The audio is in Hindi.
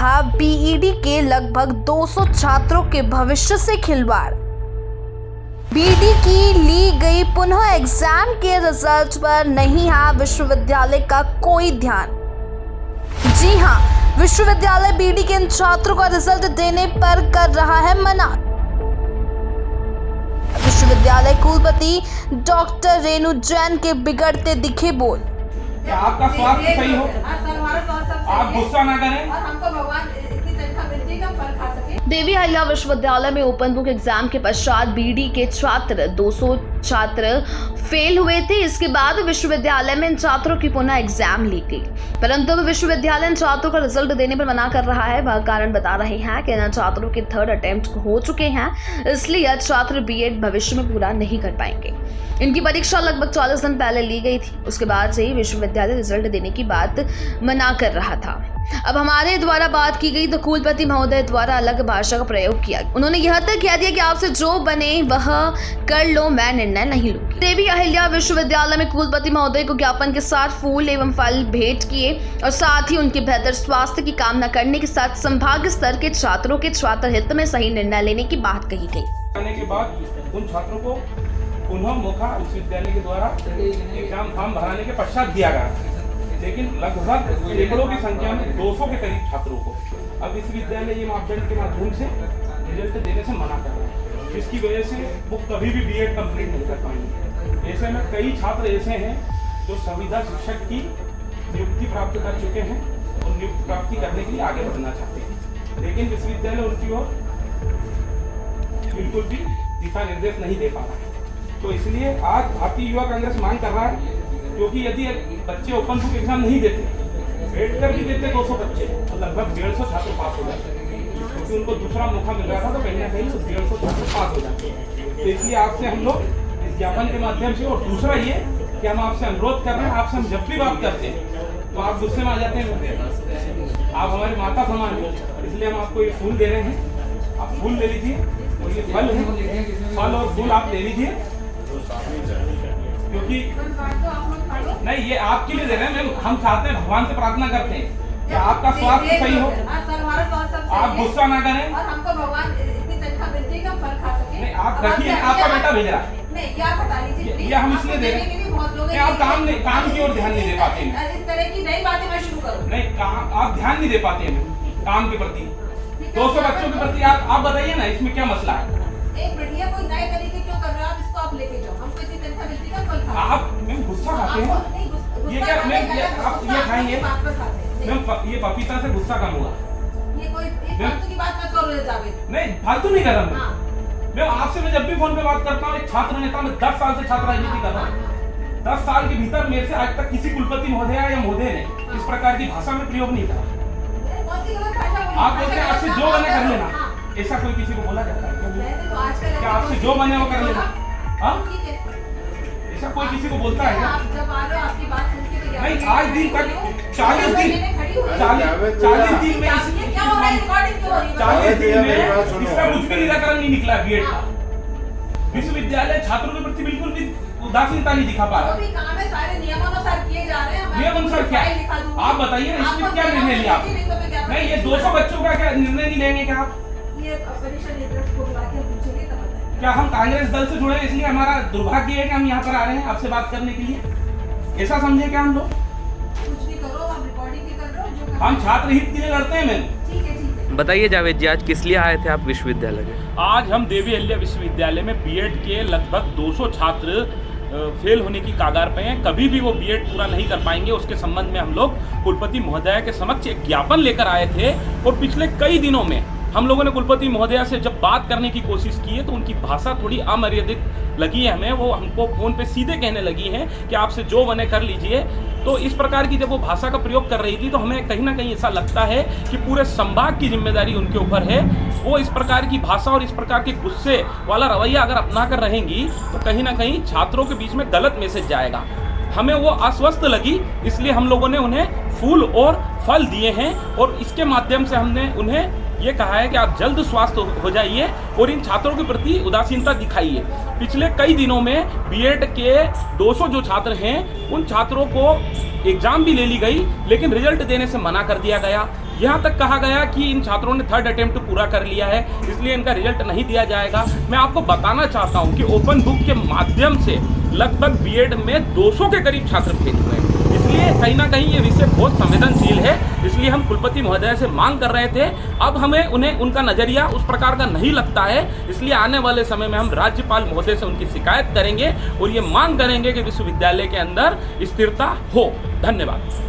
रहा बीईडी के लगभग 200 छात्रों के भविष्य से खिलवाड़। बीईडी की ली गई पुनः एग्जाम के रिजल्ट पर नहीं है विश्वविद्यालय का कोई ध्यान। जी हां, विश्वविद्यालय बीईडी के इन छात्रों का रिजल्ट देने पर कर रहा है मना। विश्वविद्यालय कुलपति डॉक्टर रेणु जैन के बिगड़ते दिखे बोल। आपका स्वास्थ्य सही हो, आप गुस्सा ना करें और हमको भगवान इतनी तनख्वाह मिलती है कि हम फल खा सके। देवी अहिल्या विश्वविद्यालय में ओपन बुक एग्जाम के पश्चात बीईडी के छात्र 200 छात्र फेल हुए थे। इसके बाद विश्वविद्यालय में इन छात्रों की पुनः एग्जाम ली गई, परंतु विश्वविद्यालय इन छात्रों का रिजल्ट देने पर मना कर रहा है। वह कारण बता रहे हैं कि इन छात्रों के 3rd अटेम्प्ट हो चुके हैं, इसलिए छात्र बीएड भविष्य में पूरा नहीं कर पाएंगे। इनकी परीक्षा लगभग 40 दिन पहले ली गई थी। उसके बाद से ही विश्वविद्यालय रिजल्ट देने की बात मना कर रहा था। अब हमारे द्वारा बात की गई तो कुलपति महोदय द्वारा अलग भाषा का प्रयोग किया। उन्होंने यह तक कह दिया कि आपसे जो बने वह कर लो, मैं निर्णय नहीं लूंगी। देवी अहिल्या विश्वविद्यालय में कुलपति महोदय को ज्ञापन के साथ फूल एवं फल भेंट किए और साथ ही उनके बेहतर स्वास्थ्य की कामना करने के साथ संभाग स्तर के छात्रों के छात्र हित में सही निर्णय लेने की बात कही गई। आने के बाद उन छात्रों को पुनः मौका विश्वविद्यालय के द्वारा एग्जाम फॉर्म भराने के पश्चात दिया गया, लेकिन लगभग सैकड़ों की संख्या में 200 के करीब छात्रों को अब विश्वविद्यालय ये मापदंड के माध्यम से रिजल्ट देने से मना कर रहा है, जिसकी वजह से वो कभी भी बीएड कंप्लीट नहीं कर पाएंगे। ऐसे में कई छात्र ऐसे हैं जो संविदा शिक्षक की नियुक्ति प्राप्त कर चुके हैं और नियुक्ति प्राप्ति करने के लिए आगे बढ़ना चाहते हैं, लेकिन विश्वविद्यालय उनकी ओर बिल्कुल भी दिशा निर्देश नहीं दे पा रहा है। तो इसलिए आज भारतीय युवा कांग्रेस मांग कर रहा है, क्योंकि यदि बच्चे ओपन बुक एग्जाम नहीं देते, बैठ कर भी देते 200 बच्चे, तो लगभग 150 छात्र पास हो जाते, क्योंकि उनको दूसरा मौका मिल रहा था, तो कहीं ना कहीं 150 छात्र पास हो जाते। तो इसलिए आपसे हम लोग इस ज्ञापन के माध्यम से, और दूसरा ये कि हम आपसे अनुरोध कर रहे हैं, आपसे हम जब भी बात करते हैं तो आप गुस्से में आ जाते हैं। आप हमारे माता समान हैं, इसलिए हम आपको ये फूल दे रहे हैं, आप फूल ले लीजिए, और ये फल है, फल और फूल आप ले लीजिए, क्योंकि नहीं ये आपके लिए दे रहे हैं। हम चाहते हैं, भगवान से प्रार्थना करते हैं कि आपका स्वास्थ्य सही हो, आप गुस्सा ना करें और हमको भगवान इतनी तनख्वाह मिलती है कि हम फल खा सके। नहीं, आप रखिए, आपका बेटा भेज रहा है। नहीं, ये आप हटा लीजिए, ये हम इसलिए दे रहे हैं, आप काम की ओर ध्यान नहीं दे पाते हैं। इस तरह की नई बातें मैं शुरू करूं? नहीं, आप ध्यान नहीं दे पाते हैं काम के प्रति, 200 बच्चों के प्रति। आप बताइए ना, इसमें क्या मसला है? एक मिनट, ये कोई नए तरीके क्यों कर रहे हो आप? इसको आप लेके जाओ, हमको इतनी तनख्वाह मिलती है, फल खा। आप मैम गुस्सा खाते हैं? ये क्या मैम, आप ये खाएंगे मैम? ये पपीता से गुस्सा कम हुआ? ये कोई फालतू की बात मत करो जावेद। नहीं, फालतू नहीं कर रहा मैं आपसे। मैं जब भी फोन पे बात करता हूँ, एक छात्र नेता, मैं 10 साल से छात्र राजनीति कर रहा हूँ। 10 साल के भीतर मेरे से आज तक किसी कुलपति महोदय या महोदय ने इस प्रकार की भाषा में प्रयोग नहीं करा। आप बोलते हैं आपसे जो बने कर लेना, ऐसा कोई किसी को बोला जाता है क्या? आपसे जो बने वो कर लेना, ऐसा कोई किसी को बोलता है क्या? नहीं, आज दिन तक 40 दिन में इसका कुछ भी निराकरण नहीं निकला बीएड का। विश्वविद्यालय छात्रों के प्रति बिल्कुल भी उदासीनता नहीं दिखा पा रहा। सारे नियमानुसार किए जा रहे हैं। नियमानुसार क्या? आप बताइए, इसमें क्या निर्णय लिया आप? नहीं, ये 200 बच्चों का क्या निर्णय नहीं लेंगे क्या आप? क्या हम कांग्रेस दल से जुड़े हैं, इसलिए हमारा दुर्भाग्य है कि हम यहाँ पर आ रहे हैं आपसे बात करने के लिए? ऐसा समझे क्या हम लोग? कुछ भी करो, आप रिकॉर्डिंग भी कर रहे हो, जो हम छात्र हित के लिए लड़ते हैं। मैम ठीक है। बताइए जावेद जी, आज किस लिए आए थे आप विश्वविद्यालय में? आज हम देवी अहिल्या विश्वविद्यालय में बीएड के लगभग 200 छात्र फेल होने की कागार पे हैं, कभी भी वो बीएड पूरा नहीं कर पाएंगे। उसके संबंध में हम लोग कुलपति महोदया के समक्ष एक ज्ञापन लेकर आए थे, और पिछले कई दिनों में हम लोगों ने कुलपति महोदया से जब बात करने की कोशिश की है तो उनकी भाषा थोड़ी अमर्यादित लगी है हमें। वो हमको फोन पे सीधे कहने लगी हैं कि आपसे जो बने कर लीजिए। तो इस प्रकार की जब वो भाषा का प्रयोग कर रही थी तो हमें कहीं ना कहीं ऐसा लगता है कि पूरे संभाग की जिम्मेदारी उनके ऊपर है। वो इस प्रकार की भाषा और इस प्रकार के गुस्से वाला रवैया अगर अपना कर रहेंगी तो कहीं ना कहीं छात्रों के बीच में गलत मैसेज जाएगा। हमें वो अस्वस्थ लगी, इसलिए हम लोगों ने उन्हें फूल और फल दिए हैं, और इसके माध्यम से हमने उन्हें ये कहा है कि आप जल्द स्वस्थ हो जाइए और इन छात्रों के प्रति उदासीनता दिखाइए। पिछले कई दिनों में बीएड के 200 जो छात्र हैं उन छात्रों को एग्जाम भी ले ली गई, लेकिन रिजल्ट देने से मना कर दिया गया। यहाँ तक कहा गया कि इन छात्रों ने थर्ड अटेम्प्ट पूरा कर लिया है, इसलिए इनका रिजल्ट नहीं दिया जाएगा। मैं आपको बताना चाहता हूँ कि ओपन बुक के माध्यम से लगभग बीएड में 200 के करीब छात्र फेल हुए हैं, इसलिए कहीं ना कहीं ये विषय बहुत संवेदनशील है। इसलिए हम कुलपति महोदय से मांग कर रहे थे, अब हमें उन्हें उनका नजरिया उस प्रकार का नहीं लगता है, इसलिए आने वाले समय में हम राज्यपाल महोदय से उनकी शिकायत करेंगे और ये मांग करेंगे कि विश्वविद्यालय के अंदर स्थिरता हो। धन्यवाद।